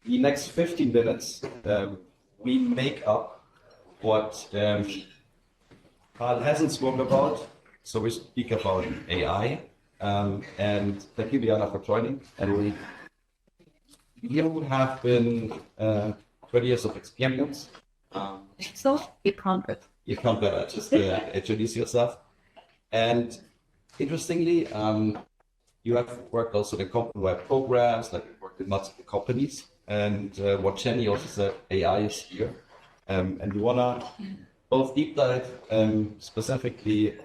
the next 15 minutes, we make up what Carl hasn't spoken about. So we speak about AI, and thank you, Diana, for joining. And you have been 20 years of experience. So you can't. You can't better, just introduce yourself. And interestingly, you have worked also in company-wide programs, like you worked in multiple companies. And what Jenny also said, AI is here. And we want to both deep dive specifically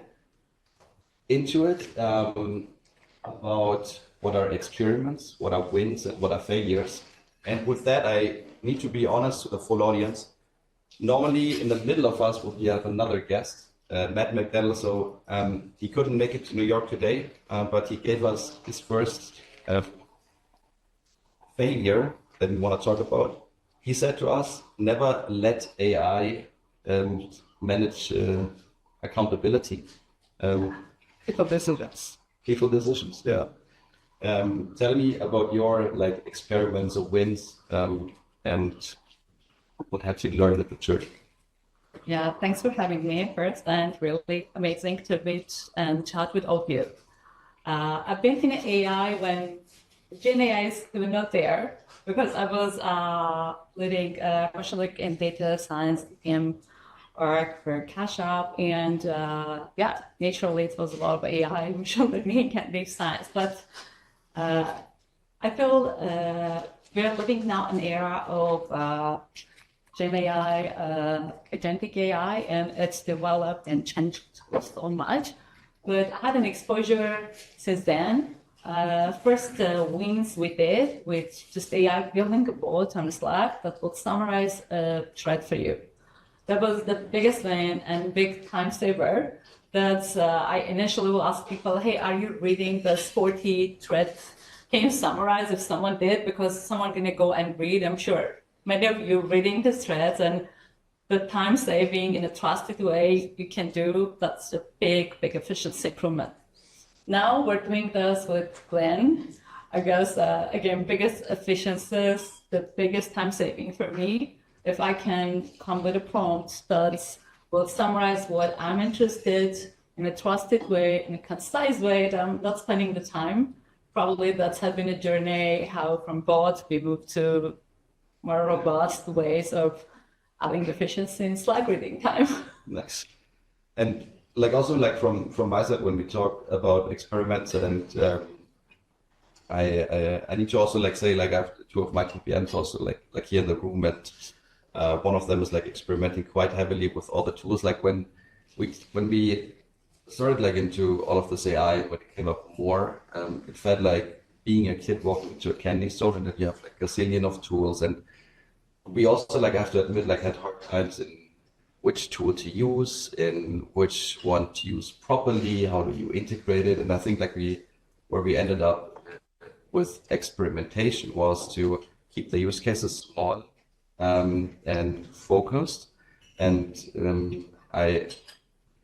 into it, about what are experiments, what are wins, and what are failures. And with that, I need to be honest to the full audience. Normally, in the middle of us, we have another guest, Matt McDaniel. So he couldn't make it to New York today, but he gave us his first failure that we want to talk about. He said to us, never let AI manage accountability. People decisions, yeah. Tell me about your experiments or wins, and what have you learned at the church? Yeah, thanks for having me first, and really amazing to meet and chat with all of you. I've been in AI when Gen AI is even not there, because I was leading commercial in data science team work for Cash App, and naturally it was a lot of AI, machine learning, and data science. But I feel we're living now an era of Gen AI, agentic AI, and it's developed and changed so much. But I had an exposure since then. First wins we did with just AI building a bot on Slack that would summarize a thread for you. That was the biggest win and big time saver. That's I initially will ask people, hey, are you reading this 40 threads? Can you summarize if someone did? Because someone gonna go and read, I'm sure. Many of you reading the threads, and the time saving in a trusted way you can do, that's a big efficiency improvement. Now we're doing this with Glenn. I guess, again, biggest efficiencies, the biggest time saving for me. If I can come with a prompt that will summarize what I'm interested in a trusted way, in a concise way, that I'm not spending the time. Probably that's been a journey, how from bots we moved to more robust ways of having efficiency in Slack reading time. Nice. And also from my side, when we talk about experiments, and I need to also say I have two of my TPMs also like here in the room, and one of them is experimenting quite heavily with all the tools. When we started into all of this AI, when it came up more, it felt like being a kid walking into a candy store, and then you have a zillion of tools. And we also have to admit had hard times in which tool to use, in which one to use properly, how do you integrate it. And I think where we ended up with experimentation was to keep the use cases small and focused. And I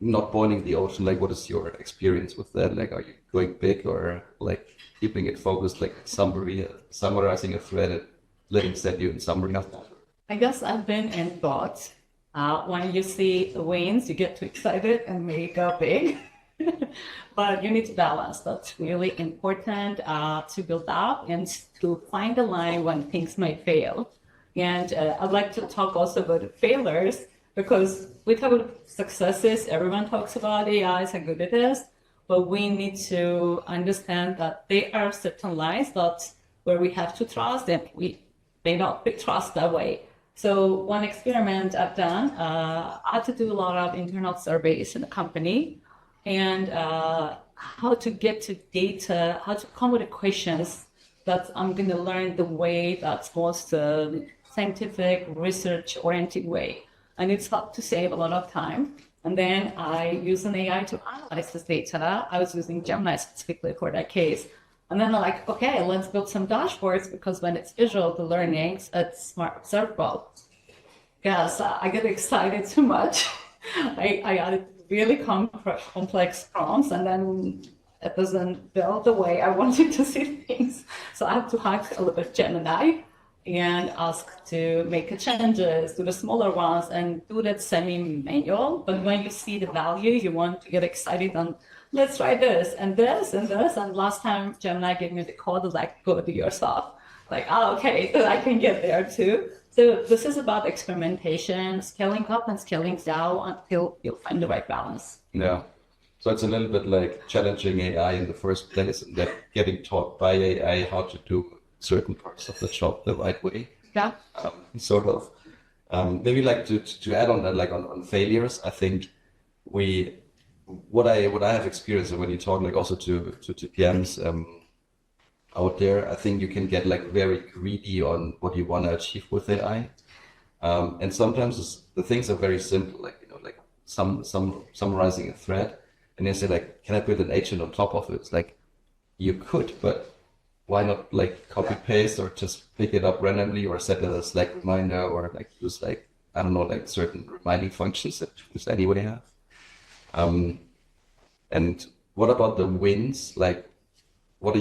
not boiling the ocean. What is your experience with that? Are you going big, or keeping it focused, summarizing a thread and letting send you in summary of that? I guess I've been in bots. When you see the wins, you get too excited and make go big. But you need to balance. That's really important to build up and to find the line when things might fail. And I'd like to talk also about the failures, because we talk about successes. Everyone talks about AI, how good it is, but we need to understand that there are certain lines where we have to trust, and we may not be trust that way. So one experiment I've done, I had to do a lot of internal surveys in the company, and how to get to data, how to come with the questions that I'm going to learn the way that's most scientific, research-oriented way. And it's helped to save a lot of time. And then I use an AI to analyze this data. I was using Gemini specifically for that case. And then I'm like, okay, let's build some dashboards, because when it's visual, the learnings, it's smart observable. Yes, I get excited too much. I added really complex prompts, and then it doesn't build the way I wanted to see things. So I have to hack a little bit Gemini. and ask to make changes to the smaller ones and do that semi-manual. But when you see the value, you want to get excited and let's try this and this and this. And last time Gemini gave me the code, like, go do yourself. Like, oh, okay, I can get there too. So this is about experimentation, scaling up and scaling down until you'll find the right balance. Yeah. So it's a little bit like challenging AI in the first place and then getting taught by AI how to do certain parts of the job the right way. Yeah. Sort of. Maybe like to add on that, like on failures, I think what I have experienced when you talk like also to PMs out there, I think you can get like very greedy on what you want to achieve with AI. And sometimes the things are very simple, like, like summarizing a thread, and they say like, can I put an agent on top of it? It's like, you could, but why not like copy paste or just pick it up randomly or set it as a Slack reminder or like use like, I don't know, like certain reminding functions that tools anyway have. And what about the wins? Like, what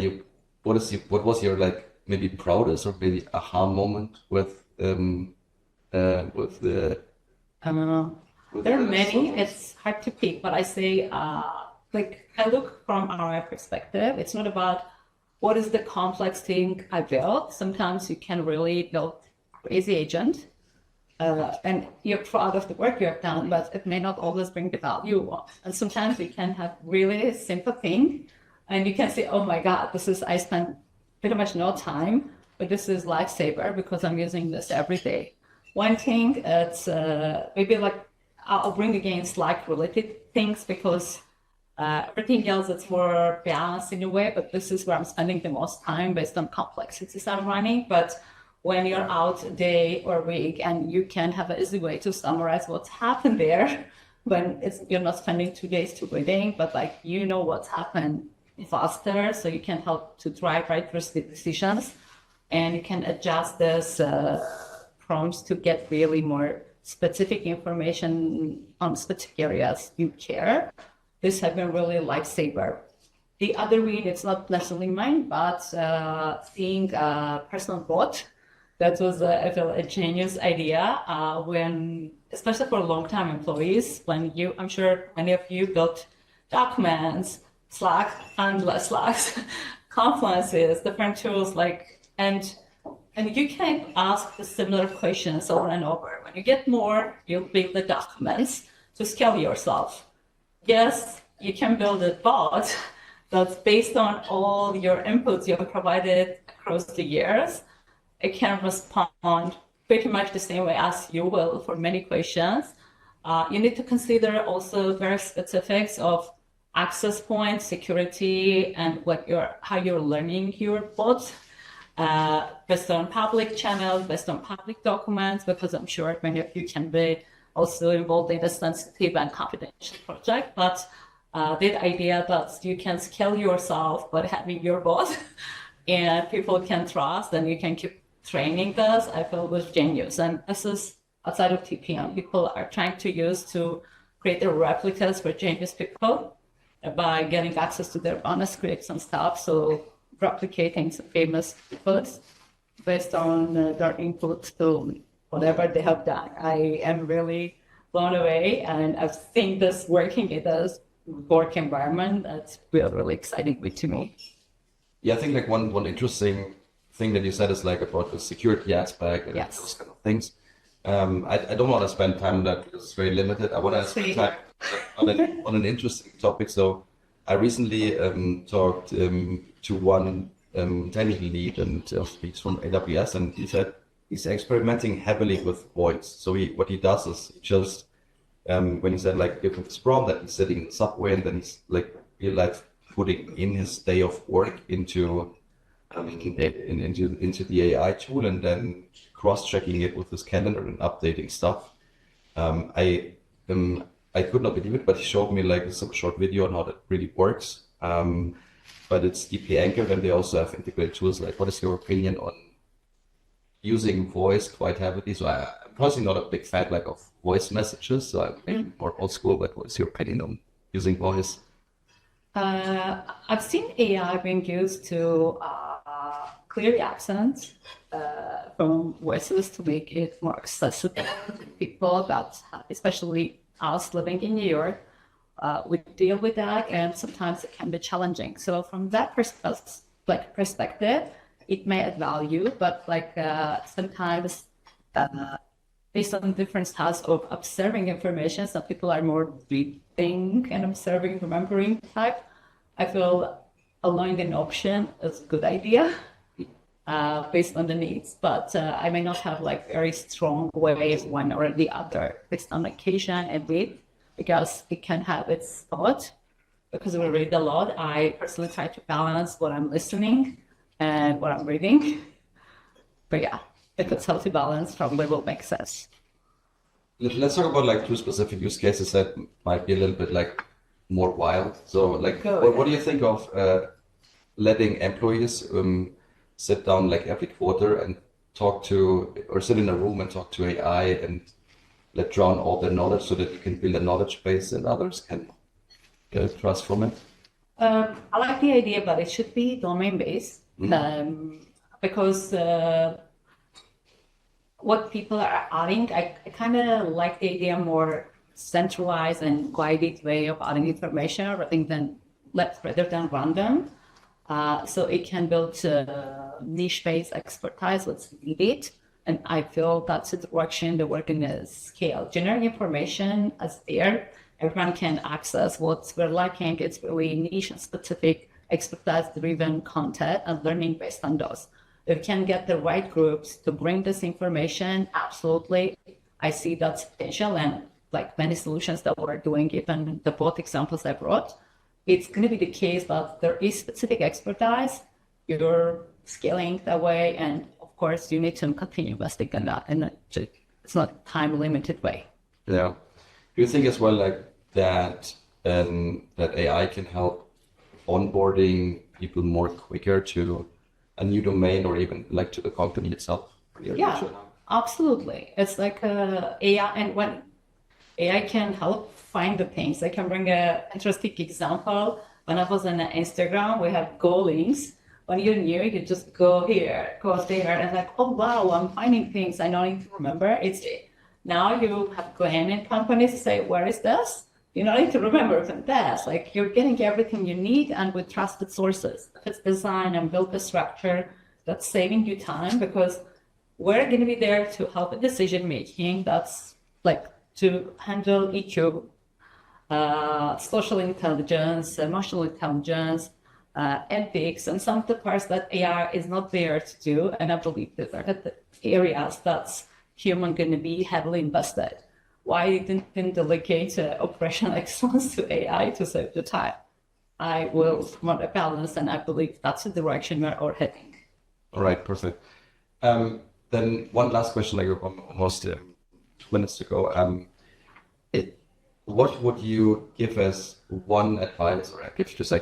was your like maybe proudest or maybe aha moment with the there are many. It's hard to pick, but I say, like, I look from our perspective. It's not about what is the complex thing I built. Sometimes you can really build crazy agent, and you're proud of the work you have done, but it may not always bring the value you want. And sometimes you can have really simple thing, and you can say, oh my God, I spent pretty much no time, but this is lifesaver because I'm using this every day. One thing, it's maybe like, I'll bring again Slack related things because everything else it's more balanced in a way, but this is where I'm spending the most time based on complexities I'm running. But when you're out a day or a week and you can have an easy way to summarize what's happened there, when you're not spending 2 days to reading, but like what's happened faster, so you can help to drive right decisions, and you can adjust this prompts to get really more specific information on specific areas you care. This has been really a lifesaver. The other read, it's not necessarily mine, but seeing a personal bot, that was I feel a genius idea when, especially for long-time employees, I'm sure many of you built documents, Slack, endless Slacks, conferences, different tools, and you can ask the similar questions over and over. When you get more, you'll build the documents to scale yourself. Yes, you can build a bot that's based on all your inputs you have provided across the years. It can respond pretty much the same way as you will for many questions. You need to consider also very specifics of access points, security, and how you're learning your bot. Based on public channels, based on public documents, because I'm sure many of you can be also involved in a sensitive and confidential project. But the idea that you can scale yourself by having your bot and people can trust and you can keep training this, I feel was genius. And this is outside of TPM. People are trying to use to create the replicas for genius people by getting access to their manuscripts and stuff. So replicating some famous books based on their input to whatever they have done. I am really blown away, and I've seen this working in this work environment. That's really exciting to me. Yeah, I think like one interesting thing that you said is like about the security aspect and those kind of things. I don't want to spend time on that because it's very limited. I want to spend time on an interesting topic. So I recently talked to one technical lead, and he's from AWS, and he said he's experimenting heavily with voice. So what he does is just when he said like give him this prompt that he's sitting in the subway, and then he's like real life putting in his day of work into the AI tool, and then cross-checking it with his calendar and updating stuff. I could not believe it, but he showed me like some short video on how that really works. But it's deeply anchored, and they also have integrated tools. Like, what is your opinion on using voice quite heavily? So I'm personally not a big fan like of voice messages, so I'm maybe more old school. But what's your opinion on using voice? I've seen AI being used to clear accents from voices to make it more accessible to people that, especially us living in New York, we deal with that, and sometimes it can be challenging. So from that perspective, it may add value, but sometimes based on different styles of observing information, some people are more reading and observing, remembering type. I feel allowing an option is a good idea based on the needs, but I may not have very strong ways one or the other based on occasion and need, because it can have its thought. Because we read a lot, I personally try to balance what I'm listening and what I'm reading. But yeah, if it's healthy balance, probably will make sense. Let's talk about two specific use cases that might be a little bit more wild. So what do you think of letting employees sit down every quarter and talk to, or sit in a room and talk to AI and let drown all their knowledge so that you can build a knowledge base and others can get trust from it? I like the idea, but it should be domain-based because what people are adding, I kind of like the idea more centralized and guided way of adding information rather than random. So it can build niche-based expertise what's needed. And I feel that's the direction the work in the scale. Generic information is there. Everyone can access what we're lacking. It's really niche and specific, expertise-driven content and learning based on those. If we can get the right groups to bring this information, absolutely, I see that's potential. And many solutions that we're doing, even the both examples I brought, it's going to be the case that there is specific expertise. You're scaling that way, and of course, you need to continue investing in that, and it's not time-limited way. Yeah. Do you think as well that that AI can help onboarding people more quicker to a new domain or even to the company itself? Yeah, absolutely. It's AI, and when AI can help find the things. I can bring an interesting example. When I was on Instagram, we have Go links. When you're new, you just go here, go there, and oh wow, I'm finding things I don't need to remember. Now you have planning companies say, where is this? You don't need to remember from this. You're getting everything you need and with trusted sources. It's design and build the structure that's saving you time, because we're going to be there to help with decision making. That's to handle EQ, social intelligence, emotional intelligence, ethics, and some of the parts that AI is not there to do. And I believe these are the areas that's human going to be heavily invested. Why didn't delegate operational excellence to AI to save the time? I will promote a balance, and I believe that's the direction we're all heading. All right, perfect. Then one last question, almost 2 minutes to go. What would you give as one advice, or give just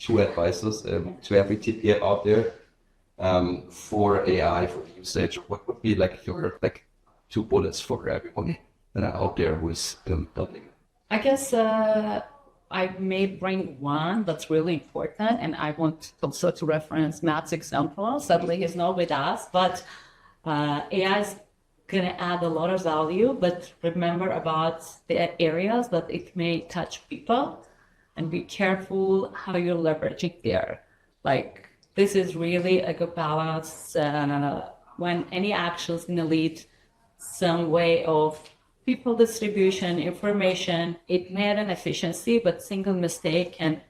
two advices to every TP out there for AI, for usage? What would be your 2 bullets for everyone out there who is building? I guess I may bring one that's really important, and I want also to reference Matt's example. Sadly, he's not with us, but AI is going to add a lot of value, but remember about the areas that it may touch people, and be careful how you're leveraging there. This is really a good balance when any action is going to lead some way of people distribution, information. It may add an efficiency, but single mistake can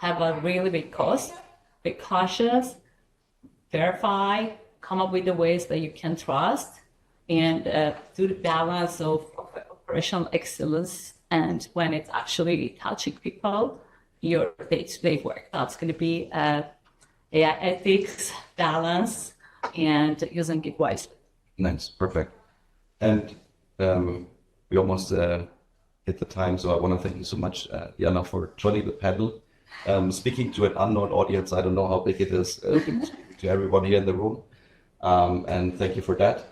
have a really big cost. Be cautious, verify, come up with the ways that you can trust, and do the balance of operational excellence. And when it's actually touching people, your day-to-day work, that's going to be AI ethics, balance, and using it wisely. Nice, perfect. And we almost hit the time, so I want to thank you so much, Diana, for joining the panel. Speaking to an unknown audience, I don't know how big it is, to everyone here in the room. And thank you for that.